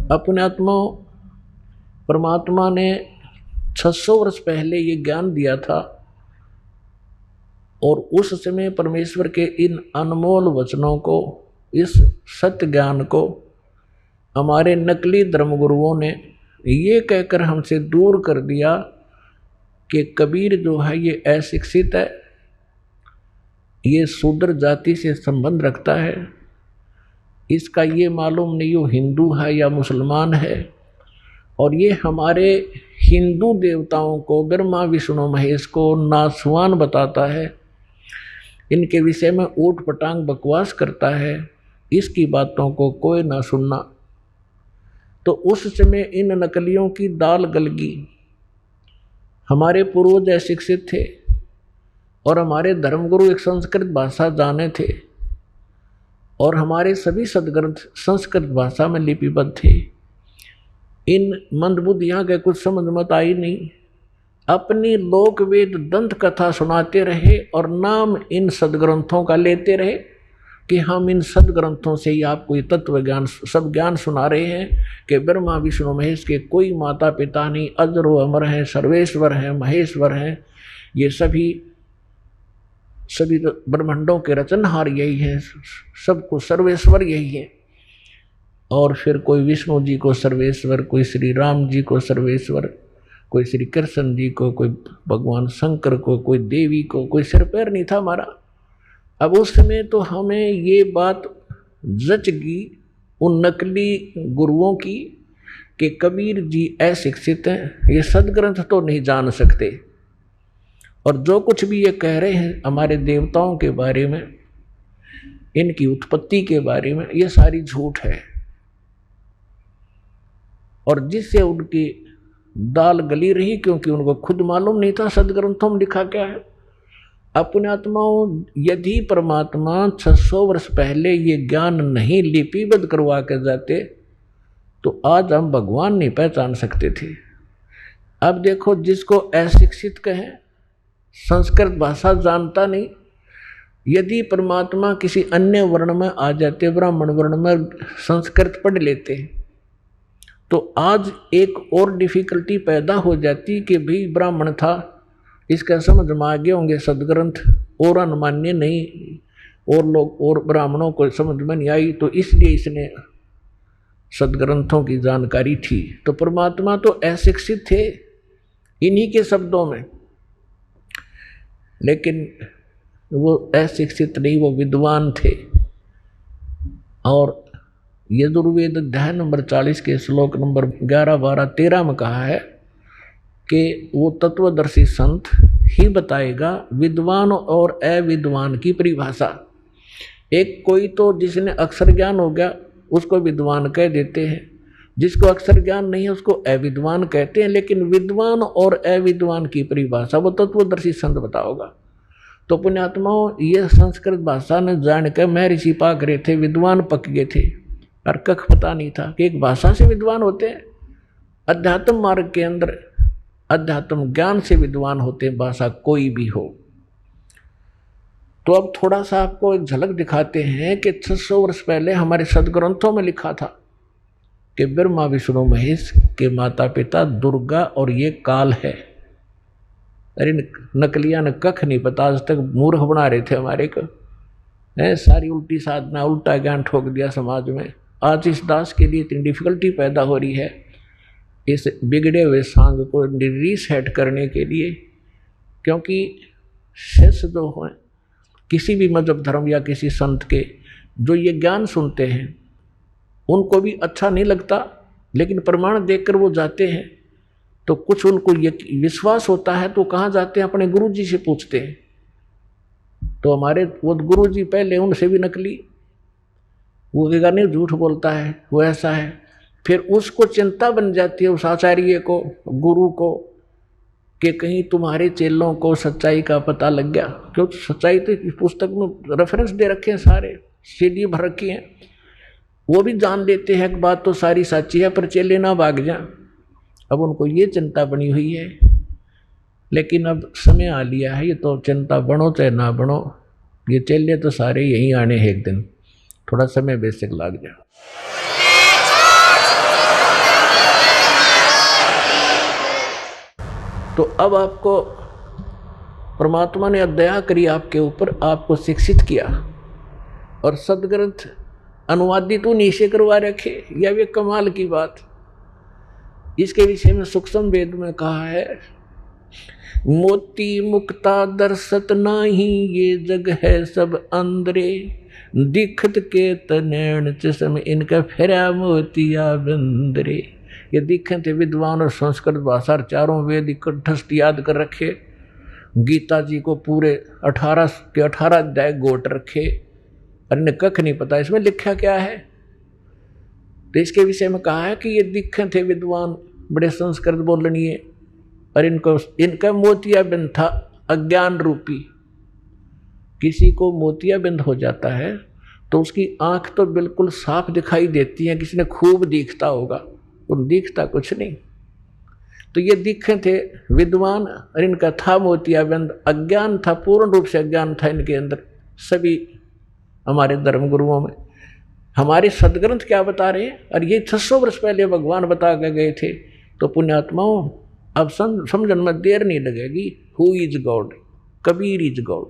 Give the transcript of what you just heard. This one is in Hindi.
अपने आत्मा परमात्मा ने 600 वर्ष पहले ये ज्ञान दिया था और उस समय परमेश्वर के इन अनमोल वचनों को, इस सत्य ज्ञान को हमारे नकली धर्मगुरुओं ने ये कहकर हमसे दूर कर दिया कि कबीर जो है ये अशिक्षित है, ये शूद्र जाति से संबंध रखता है, इसका ये मालूम नहीं वो हिंदू है या मुसलमान है, और ये हमारे हिंदू देवताओं को, ब्रह्मा विष्णु महेश को नासवान बताता है, इनके विषय में ऊट पटांग बकवास करता है, इसकी बातों को कोई ना सुनना। तो उस समय इन नकलियों की दाल गलगी। हमारे पूर्वज अशिक्षित थे और हमारे धर्मगुरु एक संस्कृत भाषा जाने थे और हमारे सभी सदग्रंथ संस्कृत भाषा में लिपिबद्ध थे। इन मंदबुद्धियाँ के कुछ समझ मत आई नहीं, अपनी लोक वेद दंत कथा सुनाते रहे और नाम इन सदग्रंथों का लेते रहे कि हम इन सदग्रंथों से ही आपको ये तत्व ज्ञान, सब ज्ञान सुना रहे हैं कि ब्रह्मा विष्णु महेश के कोई माता पिता नहीं, अजर व अमर हैं, सर्वेश्वर हैं, महेश्वर हैं, ये सभी ब्रह्मांडों के रचनहार यही हैं, सबको सर्वेश्वर यही है। और फिर कोई विष्णु जी को सर्वेश्वर, कोई श्री राम जी को सर्वेश्वर, कोई श्री कृष्ण जी को, कोई भगवान शंकर को, कोई देवी को, कोई सिर पैर नहीं था हमारा। अब उस समय तो हमें ये बात जच गई उन नकली गुरुओं की कि कबीर जी अशिक्षित हैं, ये सदग्रंथ तो नहीं जान सकते, और जो कुछ भी ये कह रहे हैं हमारे देवताओं के बारे में, इनकी उत्पत्ति के बारे में, ये सारी झूठ है। और जिससे उनकी दाल गली रही, क्योंकि उनको खुद मालूम नहीं था सदग्रंथों में लिखा क्या है। अपने आत्माओं, यदि परमात्मा 600 वर्ष पहले ये ज्ञान नहीं लिपिबद्ध करवा के जाते तो आज हम भगवान नहीं पहचान सकते थे। अब देखो, जिसको अशिक्षित कहें, संस्कृत भाषा जानता नहीं, यदि परमात्मा किसी अन्य वर्ण में आ जाते, ब्राह्मण वर्ण में संस्कृत पढ़ लेते, तो आज एक और डिफिकल्टी पैदा हो जाती कि भाई ब्राह्मण था, इसका समझ में आ गए होंगे सदग्रंथ, और अनमान्य नहीं, और लोग और ब्राह्मणों को समझ में नहीं आई, तो इसलिए इसने सदग्रंथों की जानकारी थी। तो परमात्मा तो अशिक्षित थे इन्हीं के शब्दों में, लेकिन वो अशिक्षित नहीं, वो विद्वान थे। और यजुर्वेद अध्याय नंबर 40 के श्लोक नंबर 11, 12, 13 में कहा है कि वो तत्वदर्शी संत ही बताएगा विद्वान और अविद्वान की परिभाषा। एक कोई तो जिसने अक्षर ज्ञान हो गया उसको विद्वान कह देते हैं, जिसको अक्षर ज्ञान नहीं है उसको अविद्वान कहते हैं, लेकिन विद्वान और अविद्वान की परिभाषा वो तत्वदर्शी संत बताओगा। तो पुण्यात्माओं, ये संस्कृत भाषा ने जान कर महर्षि पाक रहे थे, विद्वान पक गए थे, और कख पता नहीं था कि एक भाषा से विद्वान होते हैं। अध्यात्म मार्ग के अंदर अध्यात्म ज्ञान से विद्वान होते हैं, भाषा कोई भी हो। तो अब थोड़ा सा आपको एक झलक दिखाते हैं कि 600 वर्ष पहले हमारे सदग्रंथों में लिखा था कि ब्रह्मा विष्णु महेश के माता पिता दुर्गा और ये काल है। अरे नकलिया ने कख नहीं पता, आज तक मूर्ख बना रहे थे हमारे को, है सारी उल्टी साधना, उल्टा ज्ञान ठोक दिया समाज में। आज इस दास के लिए इतनी डिफिकल्टी पैदा हो रही है इस बिगड़े हुए सांग को रीसेट करने के लिए, क्योंकि शिष्य जो हैं किसी भी मजहब धर्म या किसी संत के, जो ये ज्ञान सुनते हैं उनको भी अच्छा नहीं लगता, लेकिन प्रमाण देखकर वो जाते हैं, तो कुछ उनको ये विश्वास होता है तो कहाँ जाते हैं, अपने गुरु जी से पूछते हैं। तो हमारे वो गुरु जी पहले उनसे भी नकली, वो कहेगा नहीं झूठ बोलता है, वो ऐसा है। फिर उसको चिंता बन जाती है उस आचार्य को, गुरु को, कि कहीं तुम्हारे चेलों को सच्चाई का पता लग गया। क्योंकि सच्चाई तो पुस्तक में रेफरेंस दे रखे हैं, सारे सीडी भर रखी हैं, वो भी जान लेते हैं कि बात तो सारी सच्ची है, पर चेले ना भाग जाएं। अब उनको ये चिंता बनी हुई है, लेकिन अब समय आ लिया है, ये तो चिंता बनो चाहे ना बनो, ये चेले तो सारे यहीं आने हैं एक दिन, थोड़ा समय बेशक लग जाए। तो अब आपको परमात्मा ने दया करी आपके ऊपर, आपको शिक्षित किया और सदग्रंथ अनुवादित उन्हीं से करवा रखे। यह भी कमाल की बात। इसके विषय में सूक्ष्म वेद में कहा है, मोती मुक्ता दर्शत नाही, ये जग है सब अंदरे, दिखत के तनैण चश्म इनका फेरा मोतिया बंदरे। ये दिखे थे विद्वान और संस्कृत भाषा चारों वेद कंठस्थ याद कर रखे, गीता जी को पूरे 18 के 18 अध्याय गोट रखे, और इन्हें कख नहीं पता इसमें लिखा क्या है। तो इसके विषय में कहा है कि ये दिखे थे विद्वान, बड़े संस्कृत बोलनीय, और इनका मोतियाबिंद था अज्ञान रूपी। किसी को मोतियाबिंद हो जाता है तो उसकी आंख तो बिल्कुल साफ दिखाई देती है, किसी ने खूब दिखता होगा, तो दिखता कुछ नहीं। तो ये दिखे थे विद्वान और इनका था मोतियाबिंद, अज्ञान था, पूर्ण रूप से अज्ञान था इनके अंदर। सभी हमारे धर्म गुरुओं में हमारे सदग्रंथ क्या बता रहे हैं, और ये 600 वर्ष पहले भगवान बता के गए थे। तो पुण्यात्माओं, अब समझने में देर नहीं लगेगी। Who is God? Kabir is God.